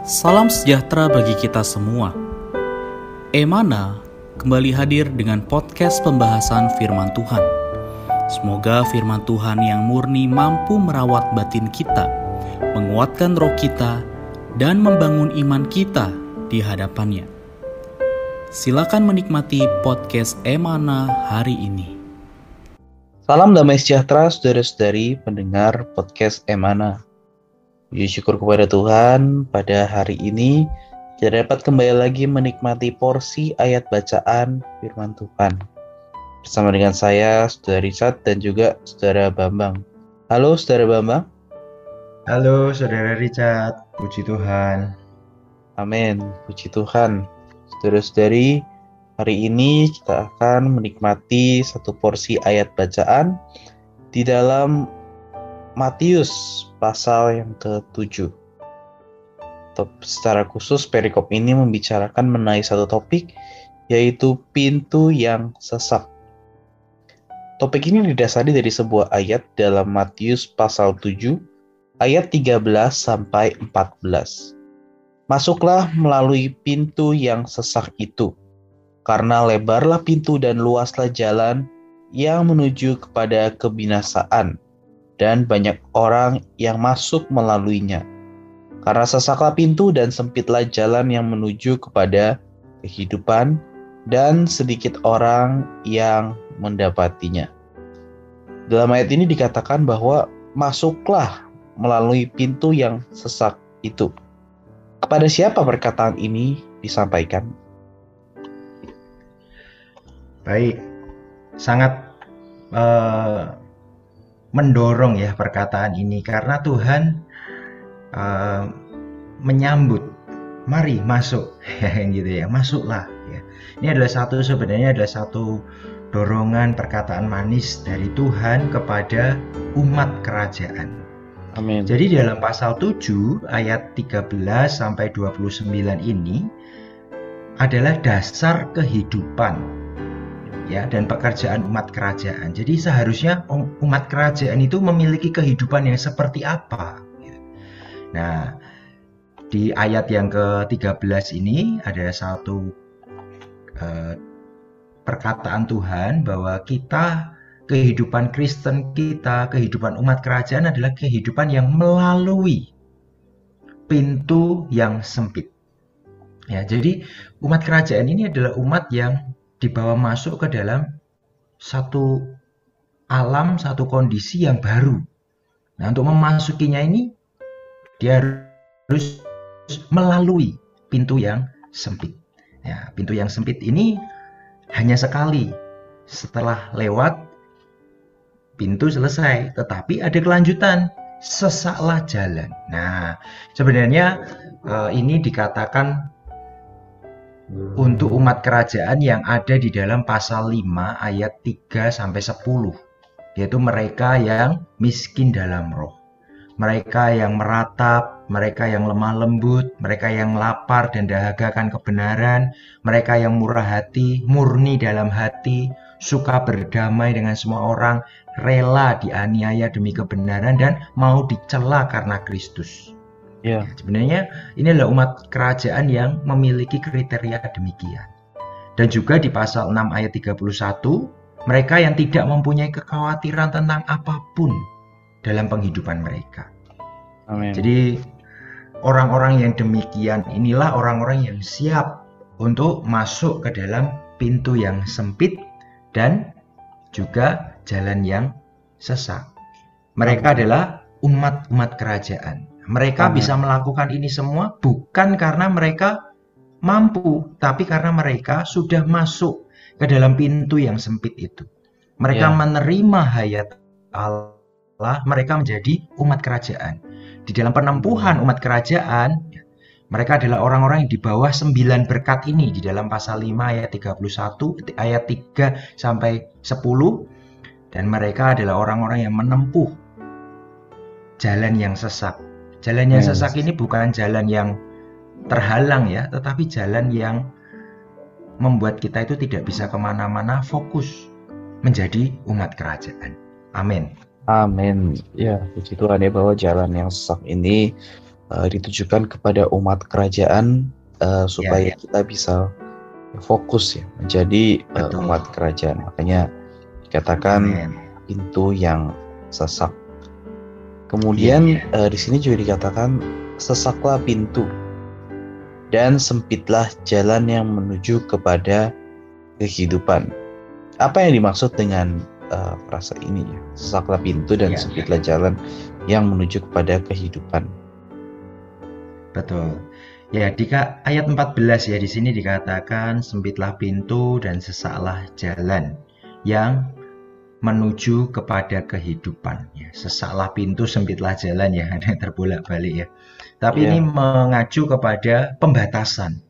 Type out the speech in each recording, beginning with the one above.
Salam sejahtera bagi kita semua. Emana kembali hadir dengan podcast pembahasan firman Tuhan. Semoga firman Tuhan yang murni mampu merawat batin kita, menguatkan roh kita, dan membangun iman kita di hadapannya. Silakan menikmati podcast Emana hari ini. Salam damai sejahtera saudara-saudari pendengar podcast Emana. Puji syukur kepada Tuhan, pada hari ini kita dapat kembali lagi menikmati porsi ayat bacaan firman Tuhan. Bersama dengan saya, Saudara Richard dan juga Saudara Bambang. Halo Saudara Bambang. Halo Saudara Richard, puji Tuhan. Amin, puji Tuhan. Saudara-saudari, hari ini kita akan menikmati satu porsi ayat bacaan di dalam Matius pasal yang ke-7. Secara khusus perikop ini membicarakan mengenai satu topik, yaitu pintu yang sesak. Topik ini didasari dari sebuah ayat dalam Matius pasal 7 ayat 13 sampai 14. Masuklah melalui pintu yang sesak itu, karena lebarlah pintu dan luaslah jalan yang menuju kepada kebinasaan, dan banyak orang yang masuk melaluinya. Karena sesaklah pintu dan sempitlah jalan yang menuju kepada kehidupan, dan sedikit orang yang mendapatinya. Dalam ayat ini dikatakan bahwa masuklah melalui pintu yang sesak itu. Kepada siapa perkataan ini disampaikan? Baik, sangat mendorong ya perkataan ini karena Tuhan menyambut, mari masuk, gitu ya, masuklah. Ya. Ini sebenarnya adalah satu dorongan perkataan manis dari Tuhan kepada umat kerajaan. Amin. Jadi dalam pasal 7 ayat 13 sampai 29 ini adalah dasar kehidupan, ya, dan pekerjaan umat kerajaan. Jadi seharusnya umat kerajaan itu memiliki kehidupan yang seperti apa? Nah, di ayat yang ke-13 ini ada satu perkataan Tuhan bahwa kehidupan Kristen kita, kehidupan umat kerajaan adalah kehidupan yang melalui pintu yang sempit. Ya, jadi umat kerajaan ini adalah umat yang dibawa masuk ke dalam satu alam, satu kondisi yang baru. Nah, untuk memasukinya ini, dia harus melalui pintu yang sempit. Ya, pintu yang sempit ini hanya sekali. Setelah lewat, pintu selesai. Tetapi ada kelanjutan, sesaklah jalan. Nah, sebenarnya ini dikatakan untuk umat kerajaan yang ada di dalam pasal 5 ayat 3 sampai 10, yaitu mereka yang miskin dalam roh, mereka yang meratap, mereka yang lemah lembut, mereka yang lapar dan dahaga akan kebenaran, mereka yang murah hati, murni dalam hati, suka berdamai dengan semua orang, rela dianiaya demi kebenaran dan mau dicela karena Kristus. Ya, sebenarnya ini adalah umat kerajaan yang memiliki kriteria demikian. Dan juga di pasal 6 ayat 31, mereka yang tidak mempunyai kekhawatiran tentang apapun dalam penghidupan mereka. Amin. Jadi orang-orang yang demikian inilah orang-orang yang siap untuk masuk ke dalam pintu yang sempit dan juga jalan yang sesak. Mereka adalah umat-umat kerajaan. Mereka bisa melakukan ini semua bukan karena mereka mampu, tapi karena mereka sudah masuk ke dalam pintu yang sempit itu. Mereka menerima hayat Allah, mereka menjadi umat kerajaan. Di dalam penempuhan umat kerajaan, mereka adalah orang-orang yang di bawah 9 berkat ini di dalam pasal 5 ayat 31, ayat 3 sampai 10. Dan mereka adalah orang-orang yang menempuh jalan yang sesak. Jalan yang sesak ini bukan jalan yang terhalang ya, tetapi jalan yang membuat kita itu tidak bisa kemana-mana, fokus menjadi umat kerajaan. Amin. Amin. Ya, puji Tuhan ya bahwa jalan yang sesak ini ditujukan kepada umat kerajaan supaya Ya. kita bisa fokus ya menjadi Betul. umat kerajaan. Makanya dikatakan Amin. pintu yang sesak. Kemudian di sini juga dikatakan sesaklah pintu dan sempitlah jalan yang menuju kepada kehidupan. Apa yang dimaksud dengan frasa ini ya? Sesaklah pintu dan sempitlah jalan yang menuju kepada kehidupan. Betul. Ya, di ayat 14 ya, di sini dikatakan sempitlah pintu dan sesaklah jalan yang menuju kepada kehidupan. Ya, sesaklah pintu, sempitlah jalan ya, ada terbolak-balik ya. Tapi ini mengacu kepada pembatasan.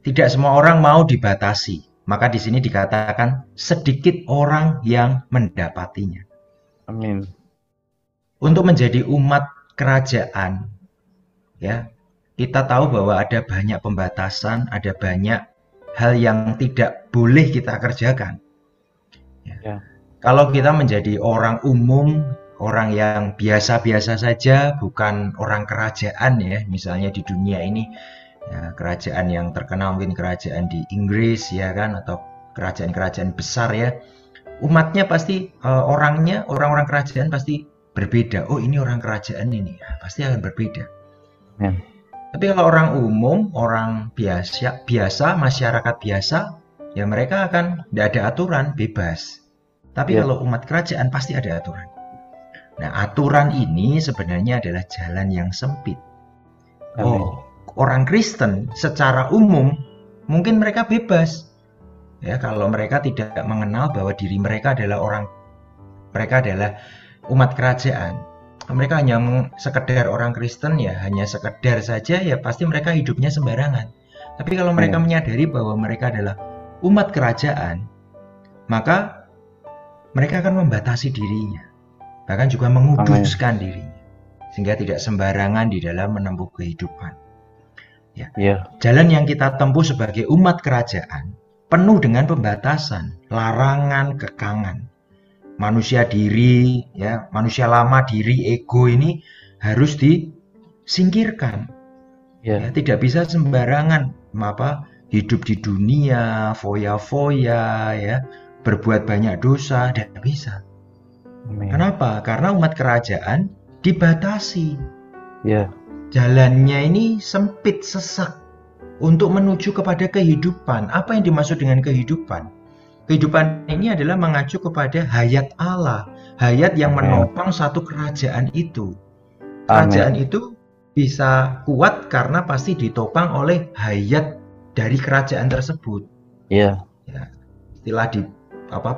Tidak semua orang mau dibatasi. Maka di sini dikatakan sedikit orang yang mendapatinya. Amin. Untuk menjadi umat kerajaan, ya, kita tahu bahwa ada banyak pembatasan, ada banyak hal yang tidak boleh kita kerjakan. Ya. Kalau kita menjadi orang umum, orang yang biasa-biasa saja, bukan orang kerajaan ya, misalnya di dunia ini, ya, kerajaan yang terkenal mungkin kerajaan di Inggris ya kan, atau kerajaan-kerajaan besar ya, umatnya pasti orang-orang kerajaan pasti berbeda. Oh, ini orang kerajaan ini, ya, pasti akan berbeda. Tapi kalau orang umum, orang biasa, masyarakat biasa, ya mereka akan tidak ada aturan, bebas. Tapi kalau umat kerajaan pasti ada aturan. Nah, aturan ini sebenarnya adalah jalan yang sempit. Oh, orang Kristen secara umum mungkin mereka bebas. Ya, kalau mereka tidak mengenal bahwa diri mereka adalah umat kerajaan. Mereka hanya sekedar orang Kristen ya, hanya sekedar saja ya, pasti mereka hidupnya sembarangan. Tapi kalau mereka menyadari bahwa mereka adalah umat kerajaan, maka mereka akan membatasi dirinya, bahkan juga menguduskan dirinya, sehingga tidak sembarangan di dalam menempuh kehidupan. Ya. Jalan yang kita tempuh sebagai umat kerajaan penuh dengan pembatasan, larangan, kekangan. Manusia diri, ya, manusia lama diri, ego ini harus disingkirkan. Ya, tidak bisa sembarangan hidup di dunia, foya-foya, ya, berbuat banyak dosa, tidak bisa. Kenapa? Karena umat kerajaan dibatasi. Jalannya ini sempit, sesak untuk menuju kepada kehidupan. Apa yang dimaksud dengan kehidupan? Kehidupan ini adalah mengacu kepada hayat Allah, hayat yang menopang satu kerajaan itu. Kerajaan itu bisa kuat karena pasti ditopang oleh hayat dari kerajaan tersebut. Ya, istilah di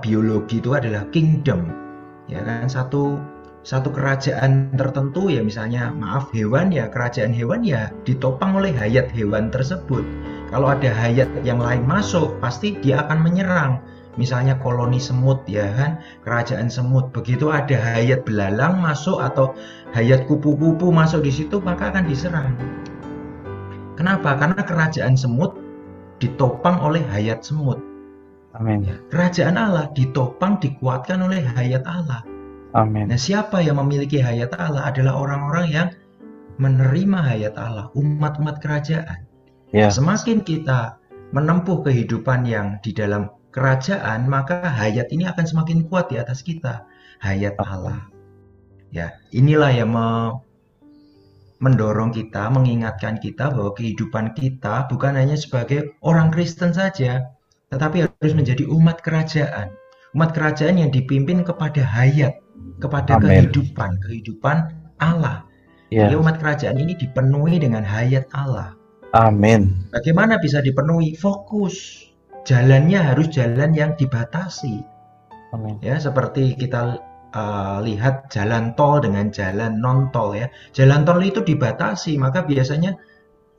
biologi itu adalah kingdom. Ya kan, satu kerajaan tertentu ya, misalnya hewan ya, kerajaan hewan ya ditopang oleh hayat hewan tersebut. Kalau ada hayat yang lain masuk, pasti dia akan menyerang. Misalnya koloni semut ya kan, kerajaan semut, begitu ada hayat belalang masuk atau hayat kupu-kupu masuk di situ, maka akan diserang. Kenapa? Karena kerajaan semut ditopang oleh hayat semut. Amin. Kerajaan Allah ditopang, dikuatkan oleh hayat Allah. Amin. Nah, siapa yang memiliki hayat Allah adalah orang-orang yang menerima hayat Allah, umat-umat kerajaan. Semakin kita menempuh kehidupan yang di dalam kerajaan, maka hayat ini akan semakin kuat di atas kita, hayat Allah. Ya, inilah yang mendorong kita, mengingatkan kita bahwa kehidupan kita bukan hanya sebagai orang Kristen saja, tetapi harus menjadi umat kerajaan. Umat kerajaan yang dipimpin kepada hayat, kepada kehidupan Allah. Jadi umat kerajaan ini dipenuhi dengan hayat Allah. Amin. Bagaimana bisa dipenuhi? Fokus. Jalannya harus jalan yang dibatasi. Ya, seperti kita lihat jalan tol dengan jalan non tol ya. Jalan tol itu dibatasi, maka biasanya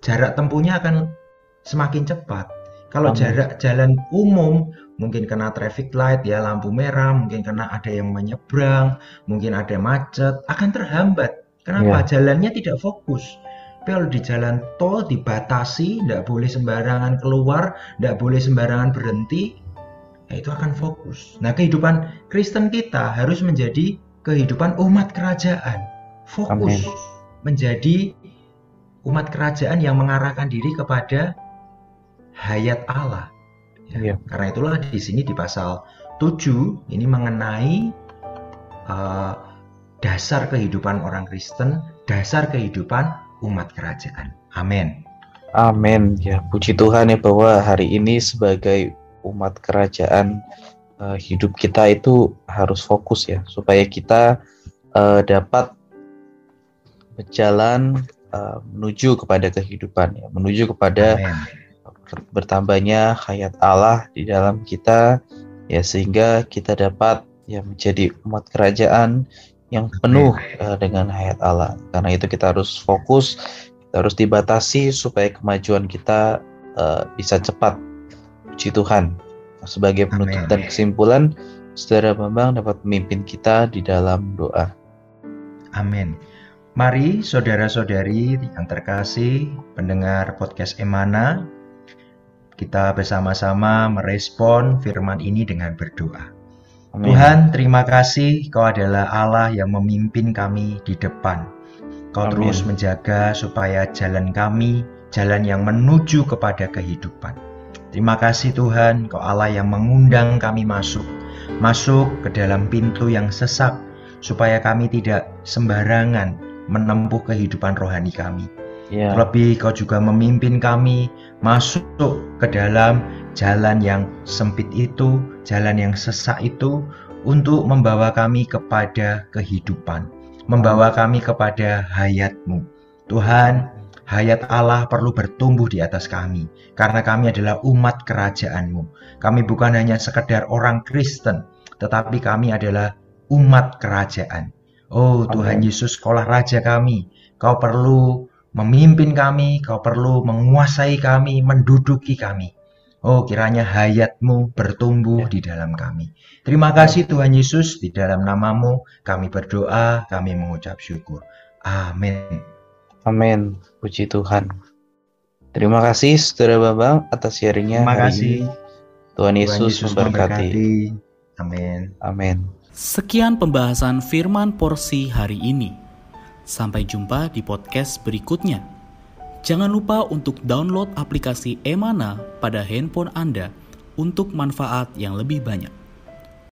jarak tempuhnya akan semakin cepat. Kalau jarak jalan umum, mungkin kena traffic light ya, lampu merah, mungkin kena ada yang menyeberang, mungkin ada macet, akan terhambat. Kenapa? Jalannya tidak fokus. Tapi kalau di jalan tol dibatasi, tidak boleh sembarangan keluar, tidak boleh sembarangan berhenti, ya itu akan fokus. Nah, kehidupan Kristen kita harus menjadi kehidupan umat kerajaan. Fokus. menjadi umat kerajaan yang mengarahkan diri kepada hayat Allah. Ya, karena itulah di sini di pasal 7 ini mengenai dasar kehidupan orang Kristen, dasar kehidupan umat kerajaan. Amin. Amin. Ya, puji Tuhan ya bahwa hari ini sebagai umat kerajaan, hidup kita itu harus fokus ya, supaya kita dapat berjalan menuju kepada kehidupan ya, menuju kepada bertambahnya hayat Allah di dalam kita ya, sehingga kita dapat ya menjadi umat kerajaan yang penuh dengan hayat Allah. Karena itu kita harus fokus, kita harus dibatasi supaya kemajuan kita bisa cepat. Puji Tuhan. Sebagai penutup dan kesimpulan, Saudara Bambang dapat memimpin kita di dalam doa. Amin. Mari saudara-saudari yang terkasih, pendengar podcast Emana, kita bersama-sama merespon firman ini dengan berdoa. Amin. Tuhan, terima kasih Kau adalah Allah yang memimpin kami di depan. Kau terus menjaga supaya jalan kami, jalan yang menuju kepada kehidupan. Terima kasih Tuhan, Kau Allah yang mengundang kami masuk ke dalam pintu yang sesak, supaya kami tidak sembarangan menempuh kehidupan rohani kami. Terlebih Kau juga memimpin kami masuk ke dalam jalan yang sempit itu, jalan yang sesak itu, untuk membawa kami kepada kehidupan, membawa kami kepada hayat-Mu. Tuhan, hayat Allah perlu bertumbuh di atas kami, karena kami adalah umat kerajaan-Mu. Kami bukan hanya sekedar orang Kristen, tetapi kami adalah umat kerajaan. Oh Tuhan Yesus, Kaulah Raja kami. Kau perlu memimpin kami, Kau perlu menguasai kami, menduduki kami. Oh, kiranya hayat-Mu bertumbuh di dalam kami. Terima kasih Tuhan Yesus, di dalam nama-Mu kami berdoa, kami mengucap syukur. Amin. Amin. Puji Tuhan. Terima kasih Saudara Bambang atas sharingnya hari ini. Tuhan Yesus memberkati. Amin. Amin. Sekian pembahasan firman porsi hari ini. Sampai jumpa di podcast berikutnya. Jangan lupa untuk download aplikasi Emana pada handphone Anda untuk manfaat yang lebih banyak.